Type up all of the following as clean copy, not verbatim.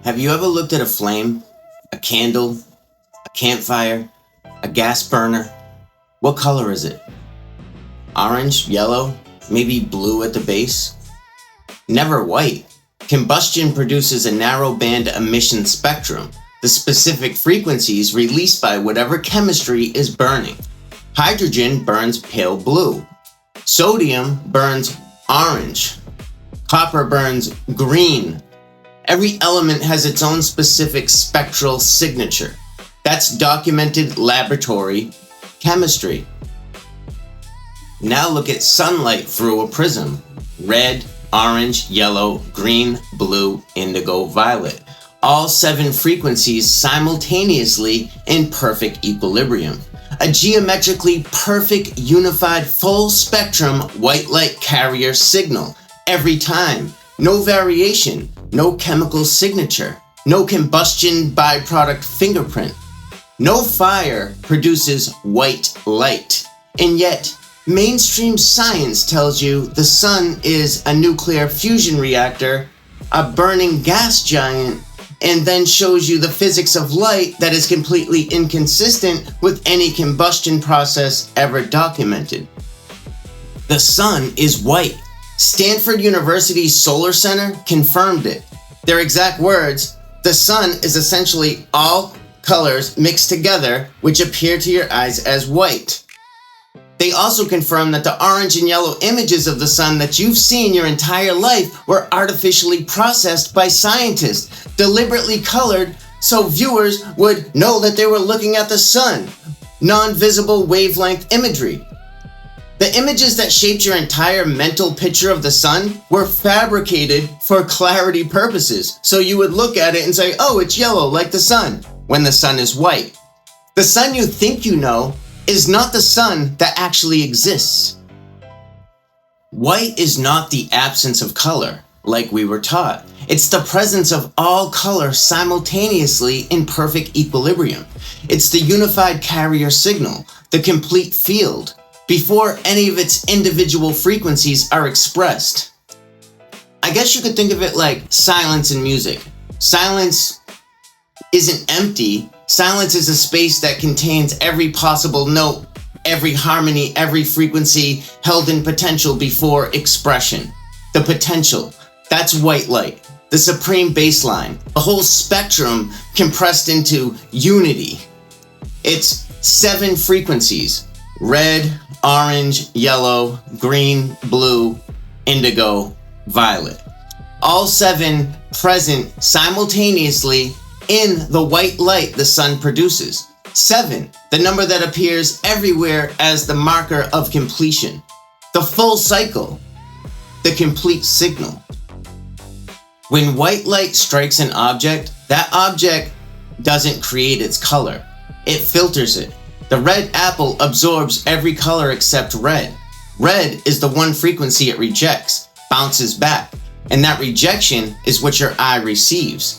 Have you ever looked at a flame, a candle, a campfire, a gas burner? What color is it? Orange, yellow, maybe blue at the base? Never white. Combustion produces a narrow band emission spectrum, the specific frequencies released by whatever chemistry is burning. Hydrogen burns pale blue. Sodium burns orange. Copper burns green. Every element has its own specific spectral signature. That's documented laboratory chemistry. Now look at sunlight through a prism. Red, orange, yellow, green, blue, indigo, violet. All 7 frequencies simultaneously in perfect equilibrium. A geometrically perfect, unified, full spectrum white light carrier signal every time. No variation, no chemical signature, no combustion byproduct fingerprint. No fire produces white light. And yet, mainstream science tells you the sun is a nuclear fusion reactor, a burning gas giant, and then shows you the physics of light that is completely inconsistent with any combustion process ever documented. The sun is white. Stanford University's Solar Center confirmed it. Their exact words, "The sun is essentially all colors mixed together, which appear to your eyes as white." They also confirmed that the orange and yellow images of the sun that you've seen your entire life were artificially processed by scientists, deliberately colored so viewers would know that they were looking at the sun. Non-visible wavelength imagery. The images that shaped your entire mental picture of the sun were fabricated for clarity purposes, so you would look at it and say, "Oh, it's yellow like the sun," when the sun is white. The sun you think you know is not the sun that actually exists. White is not the absence of color, like we were taught. It's the presence of all color simultaneously in perfect equilibrium. It's the unified carrier signal, the complete field, before any of its individual frequencies are expressed. I guess you could think of it like silence in music. Silence isn't empty. Silence is a space that contains every possible note, every harmony, every frequency held in potential before expression. The potential, that's white light, the supreme baseline, the whole spectrum compressed into unity. It's 7 frequencies: red, orange, yellow, green, blue, indigo, violet. All 7 present simultaneously in the white light the sun produces. 7, the number that appears everywhere as the marker of completion. The full cycle, the complete signal. When white light strikes an object, that object doesn't create its color. It filters it. The red apple absorbs every color except red. Red is the one frequency it rejects, bounces back, and that rejection is what your eye receives.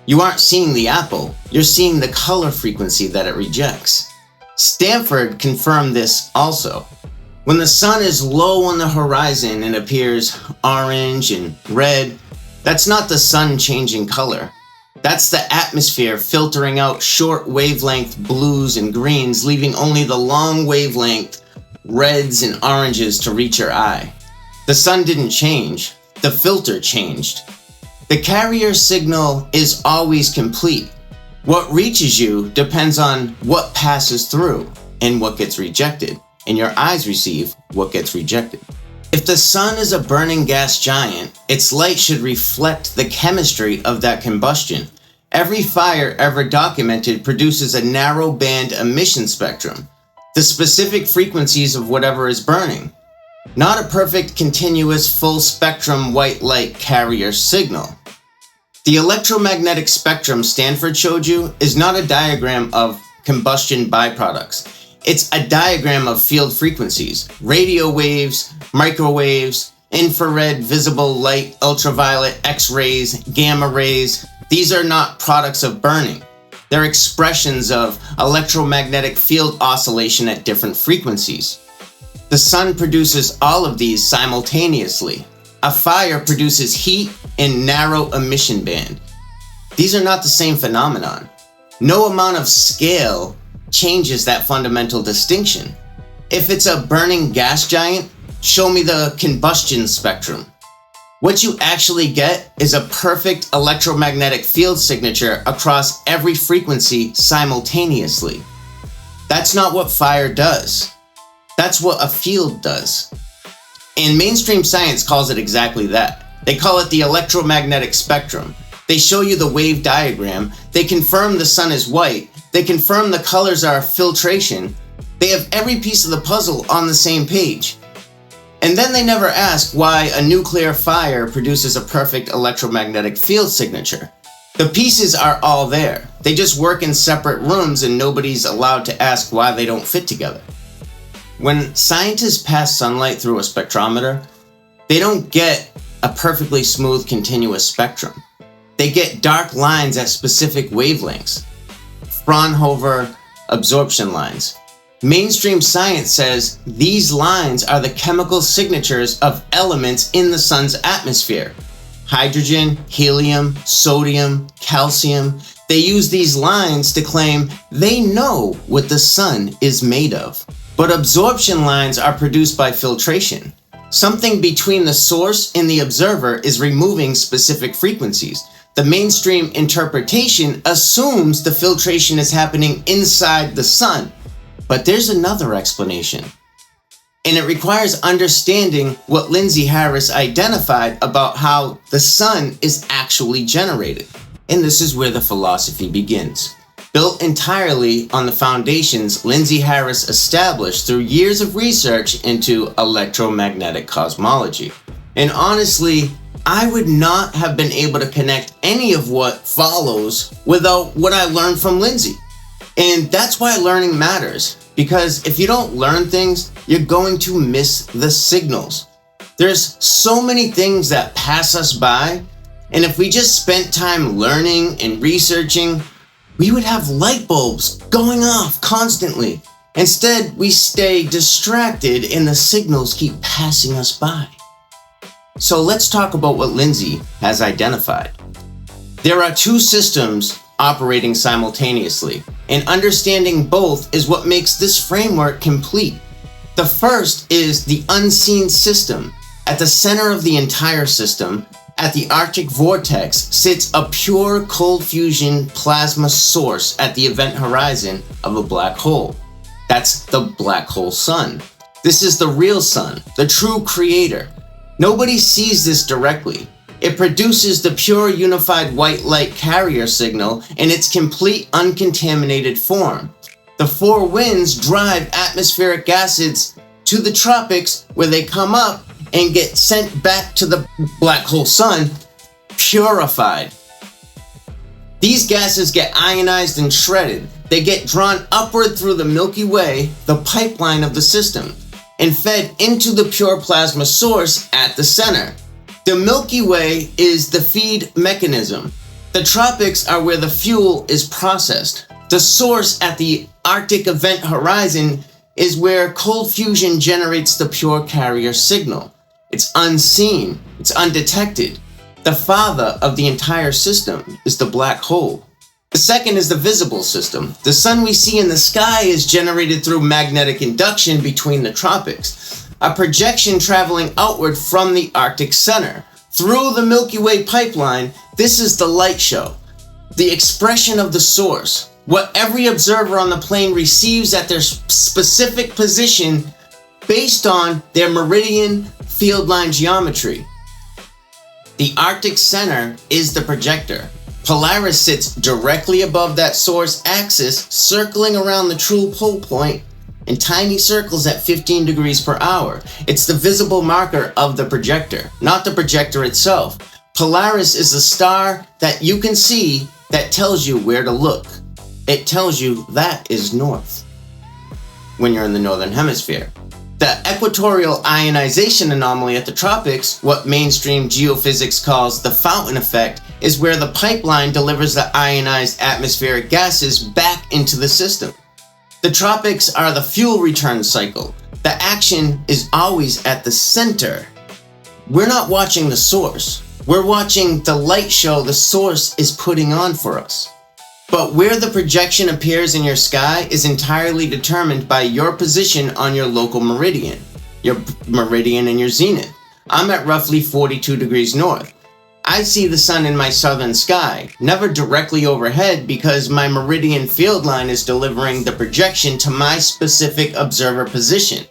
You aren't seeing the apple, you're seeing the color frequency that it rejects. Stanford confirmed this also. When the sun is low on the horizon and appears orange and red, that's not the sun changing color. That's the atmosphere filtering out short wavelength blues and greens, leaving only the long wavelength reds and oranges to reach your eye. The sun didn't change, the filter changed. The carrier signal is always complete. What reaches you depends on what passes through and what gets rejected, and your eyes receive what gets rejected. If the sun is a burning gas giant, its light should reflect the chemistry of that combustion. Every fire ever documented produces a narrow band emission spectrum, the specific frequencies of whatever is burning. Not a perfect, continuous, full spectrum white light carrier signal. The electromagnetic spectrum Stanford showed you is not a diagram of combustion byproducts. It's a diagram of field frequencies, radio waves, microwaves, infrared, visible light, ultraviolet, X-rays, gamma rays. These are not products of burning. They're expressions of electromagnetic field oscillation at different frequencies. The sun produces all of these simultaneously. A fire produces heat in narrow emission band. These are not the same phenomenon. No amount of scale changes that fundamental distinction. If it's a burning gas giant, show me the combustion spectrum. What you actually get is a perfect electromagnetic field signature across every frequency simultaneously. That's not what fire does. That's what a field does. And mainstream science calls it exactly that. They call it the electromagnetic spectrum. They show you the wave diagram. They confirm the sun is white. They confirm the colors are filtration. They have every piece of the puzzle on the same page. And then they never ask why a nuclear fire produces a perfect electromagnetic field signature. The pieces are all there. They just work in separate rooms and nobody's allowed to ask why they don't fit together. When scientists pass sunlight through a spectrometer, they don't get a perfectly smooth continuous spectrum. They get dark lines at specific wavelengths. Fraunhofer absorption lines. Mainstream science says these lines are the chemical signatures of elements in the sun's atmosphere. Hydrogen, helium, sodium, calcium. They use these lines to claim they know what the sun is made of. But absorption lines are produced by filtration. Something between the source and the observer is removing specific frequencies. The mainstream interpretation assumes the filtration is happening inside the sun. But there's another explanation. And it requires understanding what Lindsay Harris identified about how the sun is actually generated. And this is where the philosophy begins. Built entirely on the foundations Lindsay Harris established through years of research into electromagnetic cosmology. And honestly, I would not have been able to connect any of what follows without what I learned from Lindsay. And that's why learning matters, because if you don't learn things, you're going to miss the signals. There's so many things that pass us by, and if we just spent time learning and researching, we would have light bulbs going off constantly. Instead, we stay distracted and the signals keep passing us by. So let's talk about what Lindsay has identified. There are two systems operating simultaneously, and understanding both is what makes this framework complete. The first is the unseen system. At the center of the entire system, at the Arctic vortex, sits a pure cold fusion plasma source at the event horizon of a black hole. That's the black hole sun. This is the real sun, the true creator. Nobody sees this directly. It produces the pure unified white light carrier signal in its complete uncontaminated form. The four winds drive atmospheric gases to the tropics where they come up and get sent back to the black hole sun, purified. These gases get ionized and shredded. They get drawn upward through the Milky Way, the pipeline of the system, and fed into the pure plasma source at the center. The Milky Way is the feed mechanism. The tropics are where the fuel is processed. The source at the Arctic event horizon is where cold fusion generates the pure carrier signal. It's unseen, it's undetected. The father of the entire system is the black hole. The second is the visible system. The sun we see in the sky is generated through magnetic induction between the tropics, a projection traveling outward from the Arctic center. Through the Milky Way pipeline, this is the light show, the expression of the source, what every observer on the plane receives at their specific position based on their meridian field line geometry. The Arctic center is the projector. Polaris sits directly above that source axis, circling around the true pole point in tiny circles at 15 degrees per hour. It's the visible marker of the projector, not the projector itself. Polaris is a star that you can see that tells you where to look. It tells you that is north when you're in the northern hemisphere. The equatorial ionization anomaly at the tropics, what mainstream geophysics calls the fountain effect, is where the pipeline delivers the ionized atmospheric gases back into the system. The tropics are the fuel return cycle. The action is always at the center. We're not watching the source. We're watching the light show the source is putting on for us. But where the projection appears in your sky is entirely determined by your position on your local meridian and your zenith. I'm at roughly 42 degrees north. I see the sun in my southern sky, never directly overhead because my meridian field line is delivering the projection to my specific observer position.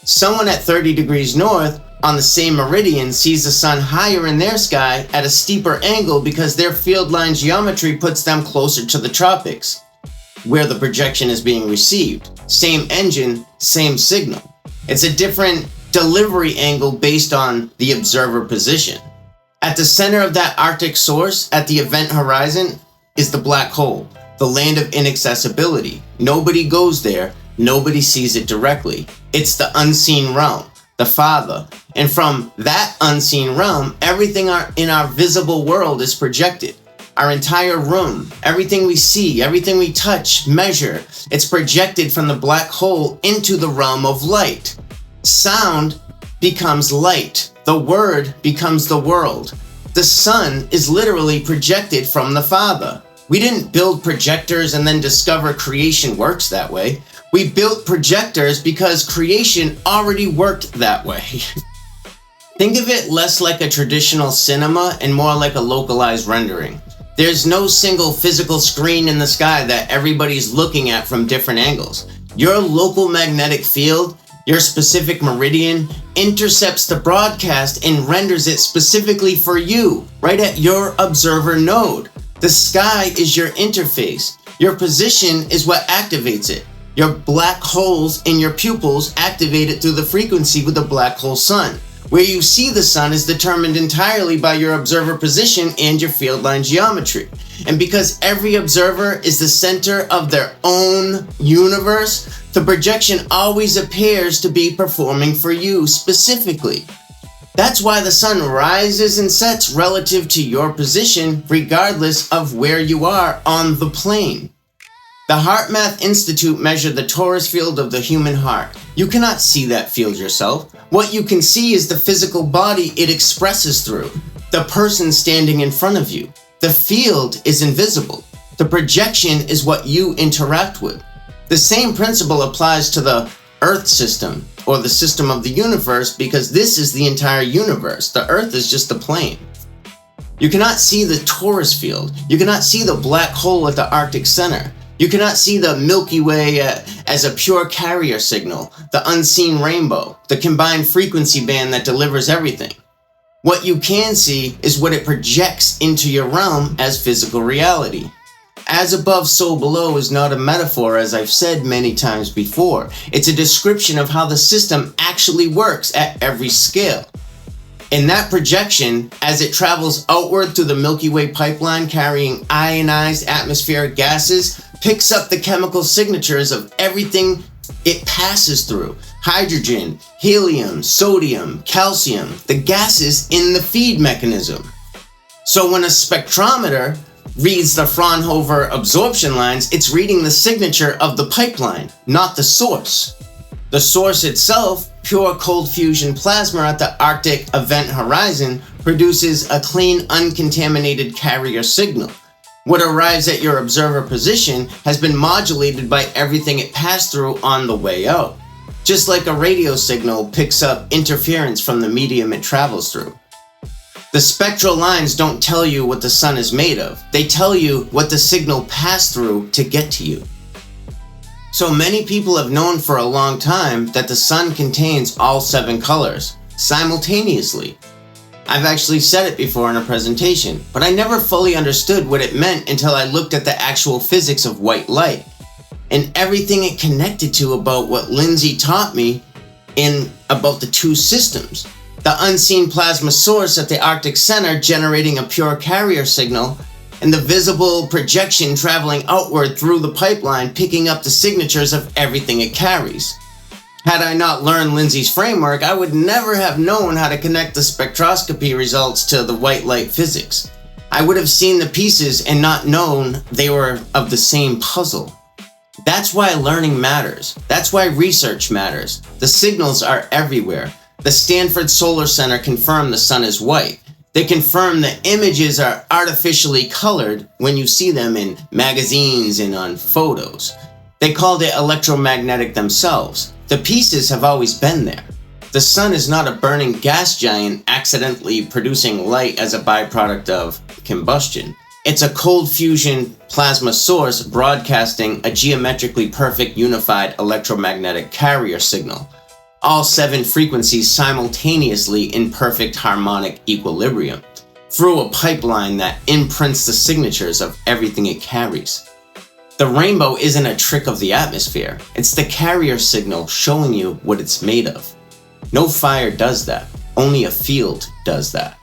Someone at 30 degrees north on the same meridian sees the sun higher in their sky at a steeper angle because their field line geometry puts them closer to the tropics, where the projection is being received. Same engine, same signal. It's a different delivery angle based on the observer position. At the center of that Arctic source, at the event horizon, is the black hole, the land of inaccessibility. Nobody goes there, nobody sees it directly. It's the unseen realm, the Father. And from that unseen realm, everything in our visible world is projected. Our entire room, everything we see, everything we touch, measure, it's projected from the black hole into the realm of light. Sound becomes light. The word becomes the world. The sun is literally projected from the Father. We didn't build projectors and then discover creation works that way. We built projectors because creation already worked that way. Think of it less like a traditional cinema and more like a localized rendering. There's no single physical screen in the sky that everybody's looking at from different angles. Your local magnetic field, your specific meridian, intercepts the broadcast and renders it specifically for you, right at your observer node. The sky is your interface. Your position is what activates it. Your black holes in your pupils activate it through the frequency with the black hole sun. Where you see the sun is determined entirely by your observer position and your field line geometry. And because every observer is the center of their own universe, the projection always appears to be performing for you specifically. That's why the sun rises and sets relative to your position regardless of where you are on the plane. The HeartMath Institute measured the torus field of the human heart. You cannot see that field yourself. What you can see is the physical body it expresses through, the person standing in front of you. The field is invisible. The projection is what you interact with. The same principle applies to the Earth system, or the system of the universe, because this is the entire universe. The Earth is just the plane. You cannot see the torus field. You cannot see the black hole at the Arctic center. You cannot see the Milky Way as a pure carrier signal, the unseen rainbow, the combined frequency band that delivers everything. What you can see is what it projects into your realm as physical reality. As above, so below is not a metaphor, as I've said many times before. It's a description of how the system actually works at every scale. In that projection, as it travels outward through the Milky Way pipeline carrying ionized atmospheric gases, picks up the chemical signatures of everything it passes through. Hydrogen, helium, sodium, calcium, the gases in the feed mechanism. So when a spectrometer reads the Fraunhofer absorption lines, it's reading the signature of the pipeline, not the source. The source itself, pure cold fusion plasma at the Arctic event horizon, produces a clean, uncontaminated carrier signal. What arrives at your observer position has been modulated by everything it passed through on the way out. Just like a radio signal picks up interference from the medium it travels through. The spectral lines don't tell you what the sun is made of. They tell you what the signal passed through to get to you. So many people have known for a long time that the sun contains all 7 colors simultaneously. I've actually said it before in a presentation, but I never fully understood what it meant until I looked at the actual physics of white light and everything it connected to about what Lindsay taught me about the 2 systems. The unseen plasma source at the Arctic center generating a pure carrier signal, and the visible projection traveling outward through the pipeline picking up the signatures of everything it carries. Had I not learned Lindsay's framework, I would never have known how to connect the spectroscopy results to the white light physics. I would have seen the pieces and not known they were of the same puzzle. That's why learning matters. That's why research matters. The signals are everywhere. The Stanford Solar Center confirmed the sun is white. They confirm that images are artificially colored when you see them in magazines and on photos. They called it electromagnetic themselves. The pieces have always been there. The sun is not a burning gas giant accidentally producing light as a byproduct of combustion. It's a cold fusion plasma source broadcasting a geometrically perfect unified electromagnetic carrier signal. All 7 frequencies simultaneously in perfect harmonic equilibrium, through a pipeline that imprints the signatures of everything it carries. The rainbow isn't a trick of the atmosphere, it's the carrier signal showing you what it's made of. No fire does that, only a field does that.